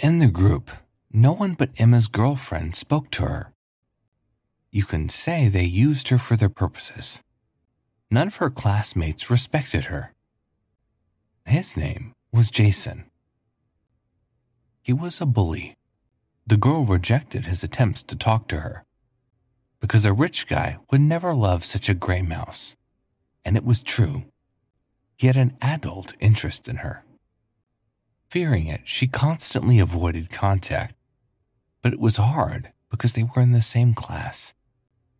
In the group, no one but Emma's girlfriend spoke to her. You can say they used her for their purposes. None of her classmates respected her. His name was Jason. He was a bully. The girl rejected his attempts to talk to her because a rich guy would never love such a gray mouse. And it was true. He had an adult interest in her. Fearing it, she constantly avoided contact. But it was hard because they were in the same class.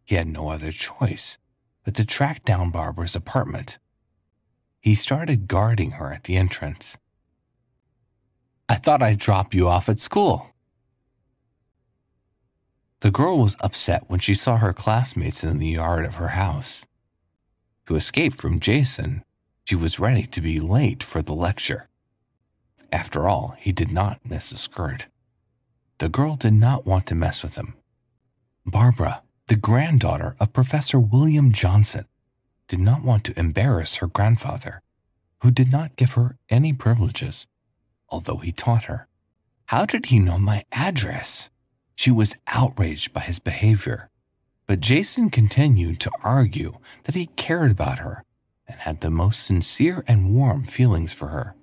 He had no other choice but to track down Barbara's apartment. He started guarding her at the entrance. "I thought I'd drop you off at school." The girl was upset when she saw her classmates in the yard of her house. To escape from Jason, she was ready to be late for the lecture. After all, he did not miss a skirt. The girl did not want to mess with him. Barbara, the granddaughter of Professor William Johnson, did not want to embarrass her grandfather, who did not give her any privileges, although he taught her. How did he know my address? She was outraged by his behavior, but Jason continued to argue that he cared about her and had the most sincere and warm feelings for her.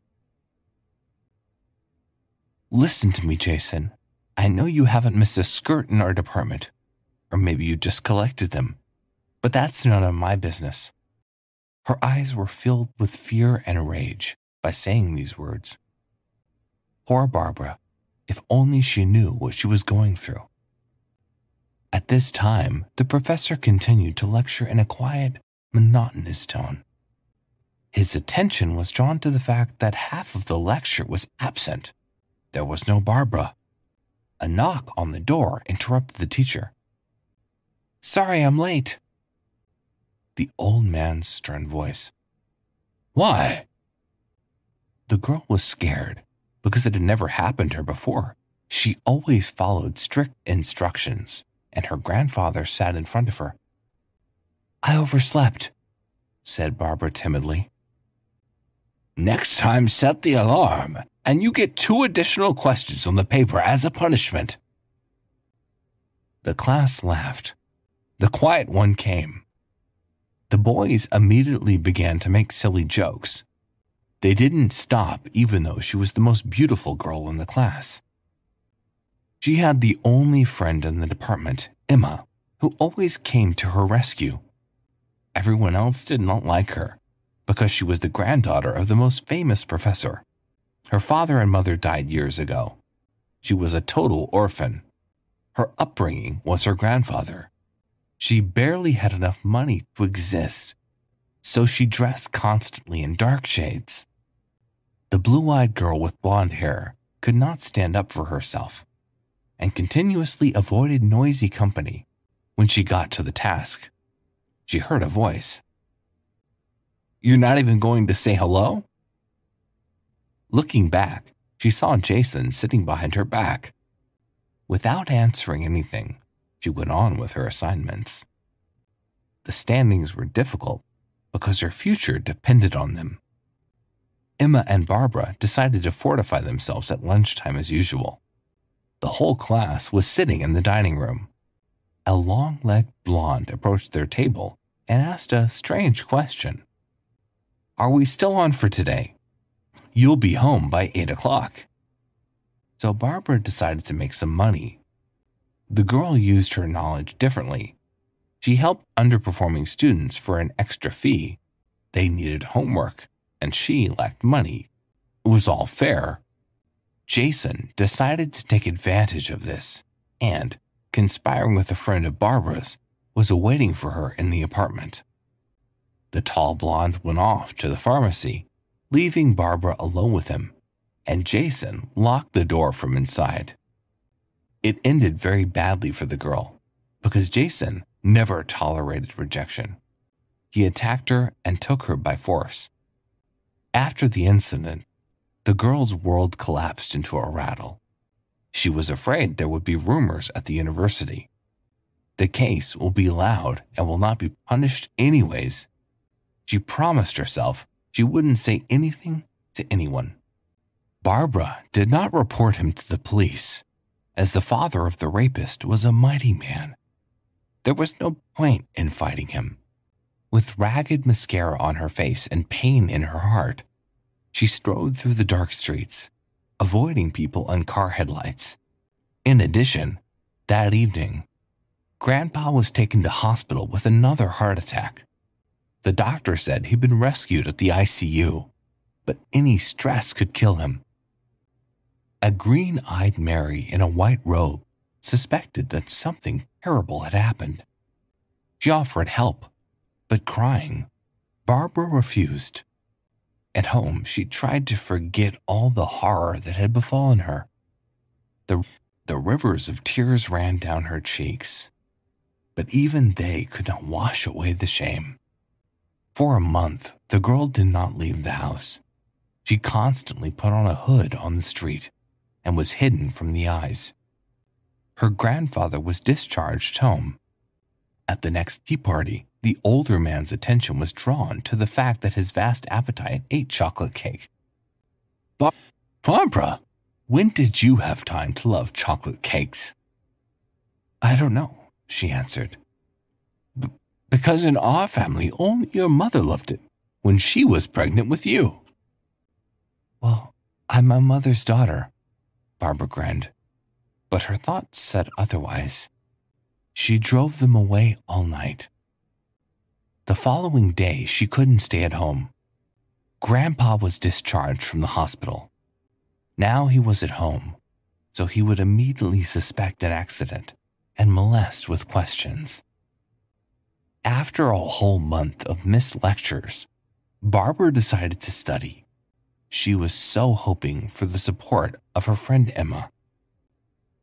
"Listen to me, Jason. I know you haven't missed a skirt in our department, or maybe you just collected them, but that's none of my business." Her eyes were filled with fear and rage by saying these words. Poor Barbara, if only she knew what she was going through. At this time, the professor continued to lecture in a quiet, monotonous tone. His attention was drawn to the fact that half of the lecture was absent. There was no Barbara. A knock on the door interrupted the teacher. "Sorry, I'm late." The old man's stern voice. "Why?" The girl was scared because it had never happened to her before. She always followed strict instructions, and her grandfather sat in front of her. "I overslept," said Barbara timidly. "Next time, set the alarm, and you get 2 additional questions on the paper as a punishment." The class laughed. The quiet one came. The boys immediately began to make silly jokes. They didn't stop even though she was the most beautiful girl in the class. She had the only friend in the department, Emma, who always came to her rescue. Everyone else did not like her because she was the granddaughter of the most famous professor. Her father and mother died years ago. She was a total orphan. Her upbringing was her grandfather. She barely had enough money to exist, so she dressed constantly in dark shades. The blue-eyed girl with blonde hair could not stand up for herself and continuously avoided noisy company. When she got to the task, she heard a voice. "You're not even going to say hello?" Looking back, she saw Jason sitting behind her back. Without answering anything, she went on with her assignments. The standings were difficult because her future depended on them. Emma and Barbara decided to fortify themselves at lunchtime as usual. The whole class was sitting in the dining room. A long-legged blonde approached their table and asked a strange question. "Are we still on for today? You'll be home by 8 o'clock. So Barbara decided to make some money. The girl used her knowledge differently. She helped underperforming students for an extra fee. They needed homework, and she lacked money. It was all fair. Jason decided to take advantage of this, and, conspiring with a friend of Barbara's, was awaiting for her in the apartment. The tall blonde went off to the pharmacy, leaving Barbara alone with him, and Jason locked the door from inside. It ended very badly for the girl, because Jason never tolerated rejection. He attacked her and took her by force. After the incident, the girl's world collapsed into a rattle. She was afraid there would be rumors at the university. The case will be loud and will not be punished anyways. She promised herself she wouldn't say anything to anyone. Barbara did not report him to the police, as the father of the rapist was a mighty man. There was no point in fighting him. With ragged mascara on her face and pain in her heart, she strode through the dark streets, avoiding people and car headlights. In addition, that evening, Grandpa was taken to hospital with another heart attack. The doctor said he'd been rescued at the ICU, but any stress could kill him. A green-eyed Mary in a white robe suspected that something terrible had happened. She offered help, but crying, Barbara refused. At home, she tried to forget all the horror that had befallen her. The rivers of tears ran down her cheeks, but even they could not wash away the shame. For a month, the girl did not leave the house. She constantly put on a hood on the street and was hidden from the eyes. Her grandfather was discharged home. At the next tea party, the older man's attention was drawn to the fact that his vast appetite ate chocolate cake. Barbara, when did you have time to love chocolate cakes? I don't know, she answered. Because in our family, only your mother loved it when she was pregnant with you. Well, I'm my mother's daughter, Barbara grinned, but her thoughts said otherwise. She drove them away all night. The following day, she couldn't stay at home. Grandpa was discharged from the hospital. Now he was at home, so he would immediately suspect an accident and molest with questions. After a whole month of missed lectures, Barbara decided to study. She was so hoping for the support of her friend Emma.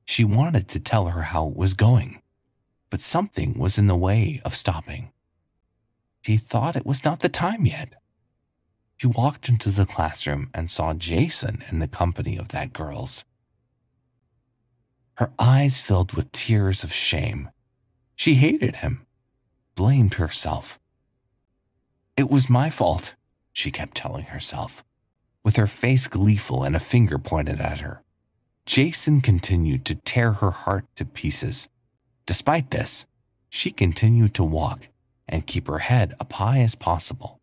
She wanted to tell her how it was going, but something was in the way of stopping. She thought it was not the time yet. She walked into the classroom and saw Jason in the company of that girl's. Her eyes filled with tears of shame. She hated him, blamed herself. It was my fault, she kept telling herself, with her face gleeful and a finger pointed at her. Jason continued to tear her heart to pieces. Despite this, she continued to walk and keep her head up high as possible.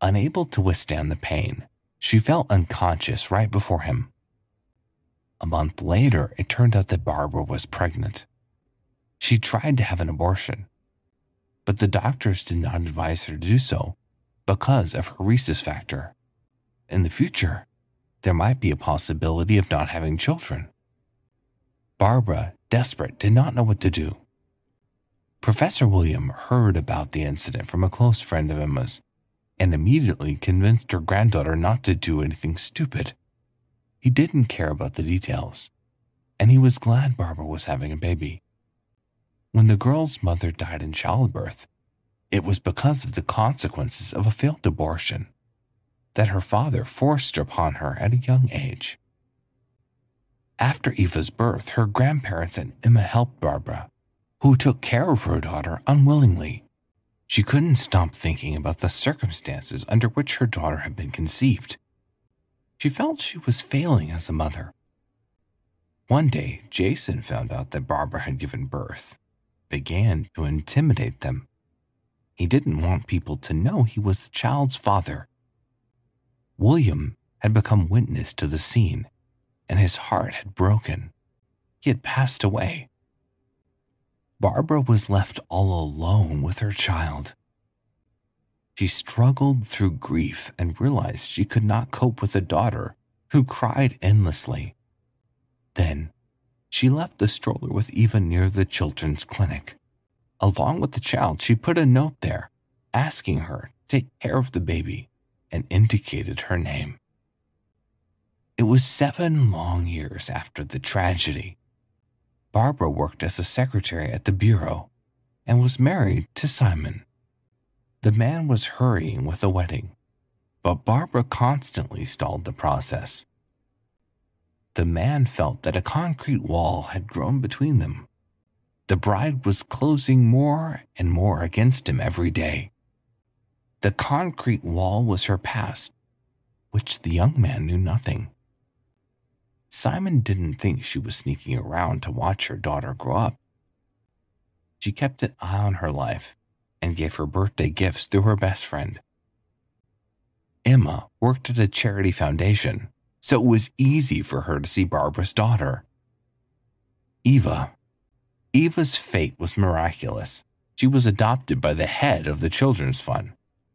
Unable to withstand the pain, she fell unconscious right before him. A month later, it turned out that Barbara was pregnant. She tried to have an abortion, but the doctors did not advise her to do so because of her rhesus factor. In the future, there might be a possibility of not having children. Barbara, desperate, did not know what to do. Professor William heard about the incident from a close friend of Emma's and immediately convinced her granddaughter not to do anything stupid. He didn't care about the details, and he was glad Barbara was having a baby. When the girl's mother died in childbirth, it was because of the consequences of a failed abortion that her father forced upon her at a young age. After Eva's birth, her grandparents and Emma helped Barbara, who took care of her daughter unwillingly. She couldn't stop thinking about the circumstances under which her daughter had been conceived. She felt she was failing as a mother. One day, Jason found out that Barbara had given birth, began to intimidate them. He didn't want people to know he was the child's father. William had become witness to the scene, and his heart had broken. He had passed away. Barbara was left all alone with her child. She struggled through grief and realized she could not cope with a daughter who cried endlessly. Then, she left the stroller with Eva near the children's clinic. Along with the child, she put a note there, asking her to take care of the baby, and indicated her name. It was 7 long years after the tragedy. Barbara worked as a secretary at the bureau and was married to Simon. The man was hurrying with the wedding, but Barbara constantly stalled the process. The man felt that a concrete wall had grown between them. The bride was closing more and more against him every day. The concrete wall was her past, which the young man knew nothing. Simon didn't think she was sneaking around to watch her daughter grow up. She kept an eye on her life and gave her birthday gifts through her best friend. Emma worked at a charity foundation, so it was easy for her to see Barbara's daughter. Eva's fate was miraculous. She was adopted by the head of the Children's Fund,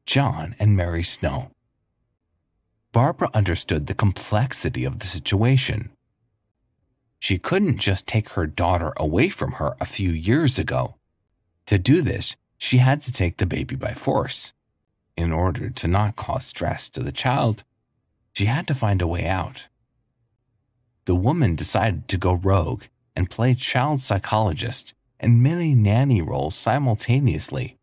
John and Mary Snow. Barbara understood the complexity of the situation. She couldn't just take her daughter away from her a few years ago. To do this, she had to take the baby by force. In order to not cause stress to the child, she had to find a way out. The woman decided to go rogue and play child psychologist and many nanny roles simultaneously.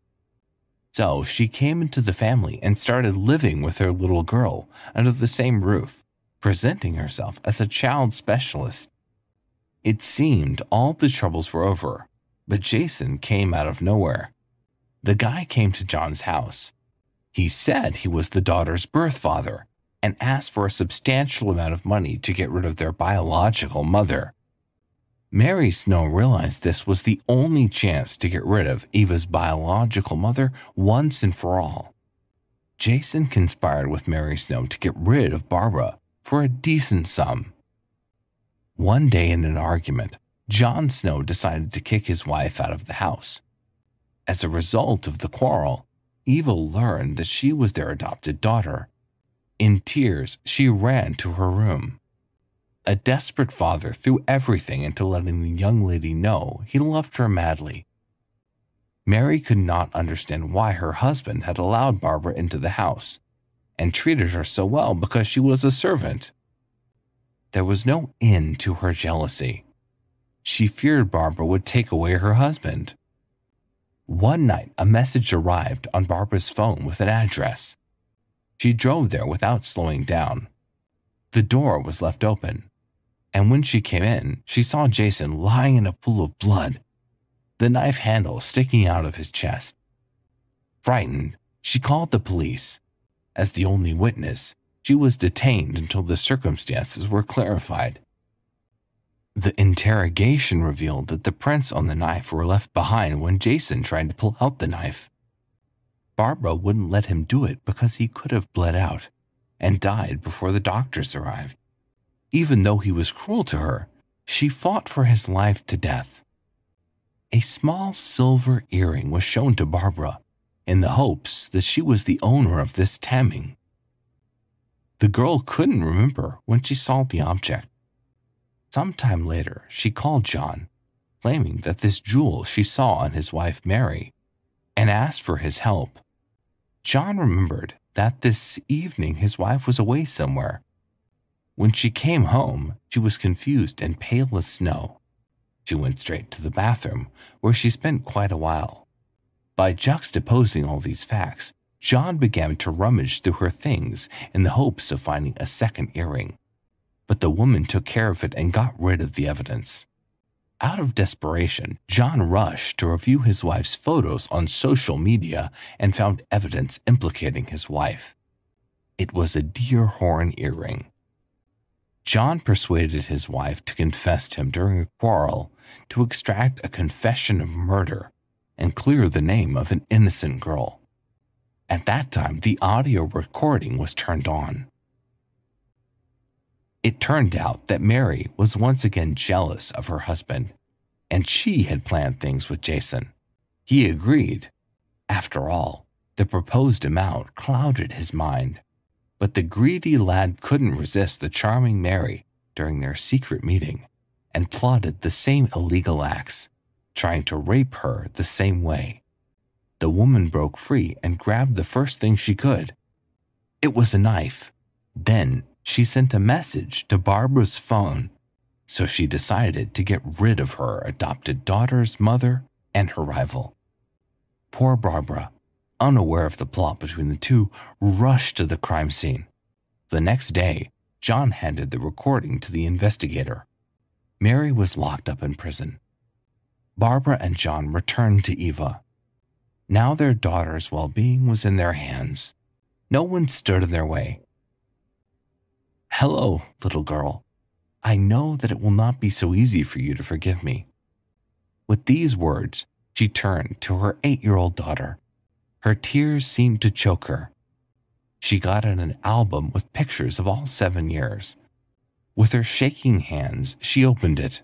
So she came into the family and started living with her little girl under the same roof, presenting herself as a child specialist. It seemed all the troubles were over, but Jason came out of nowhere. The guy came to John's house. He said he was the daughter's birth father and asked for a substantial amount of money to get rid of their biological mother. Mary Snow realized this was the only chance to get rid of Eva's biological mother once and for all. Jason conspired with Mary Snow to get rid of Barbara for a decent sum. One day in an argument, John Snow decided to kick his wife out of the house. As a result of the quarrel, Eva learned that she was their adopted daughter. In tears, she ran to her room. A desperate father threw everything into letting the young lady know he loved her madly. Mary could not understand why her husband had allowed Barbara into the house and treated her so well because she was a servant. There was no end to her jealousy. She feared Barbara would take away her husband. One night, a message arrived on Barbara's phone with an address. She drove there without slowing down. The door was left open, and when she came in, she saw Jason lying in a pool of blood, the knife handle sticking out of his chest. Frightened, she called the police. As the only witness, she was detained until the circumstances were clarified. The interrogation revealed that the prints on the knife were left behind when Jason tried to pull out the knife. Barbara wouldn't let him do it because he could have bled out and died before the doctors arrived. Even though he was cruel to her, she fought for his life to death. A small silver earring was shown to Barbara in the hopes that she was the owner of this taming. The girl couldn't remember when she saw the object. Sometime later, she called John, claiming that this jewel she saw on his wife Mary, and asked for his help. John remembered that this evening his wife was away somewhere. When she came home, she was confused and pale as snow. She went straight to the bathroom, where she spent quite a while. By juxtaposing all these facts, John began to rummage through her things in the hopes of finding a second earring. But the woman took care of it and got rid of the evidence. Out of desperation, John rushed to review his wife's photos on social media and found evidence implicating his wife. It was a deer horn earring. John persuaded his wife to confess to him during a quarrel to extract a confession of murder and clear the name of an innocent girl. At that time, the audio recording was turned on. It turned out that Mary was once again jealous of her husband, and she had planned things with Jason. He agreed. After all, the proposed amount clouded his mind, but the greedy lad couldn't resist the charming Mary during their secret meeting and plotted the same illegal acts, trying to rape her the same way. The woman broke free and grabbed the first thing she could. It was a knife. Then she sent a message to Barbara's phone, so she decided to get rid of her adopted daughter's mother and her rival. Poor Barbara, unaware of the plot between the two, rushed to the crime scene. The next day, John handed the recording to the investigator. Mary was locked up in prison. Barbara and John returned to Eva. Now their daughter's well-being was in their hands. No one stood in their way. Hello, little girl. I know that it will not be so easy for you to forgive me." With these words, she turned to her 8-year-old daughter. Her tears seemed to choke her. She got out an album with pictures of all 7 years. With her shaking hands, she opened it.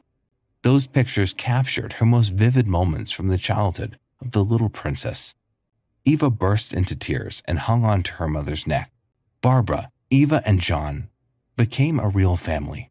Those pictures captured her most vivid moments from the childhood of the little princess. Eva burst into tears and hung on to her mother's neck. Barbara, Eva, and John became a real family.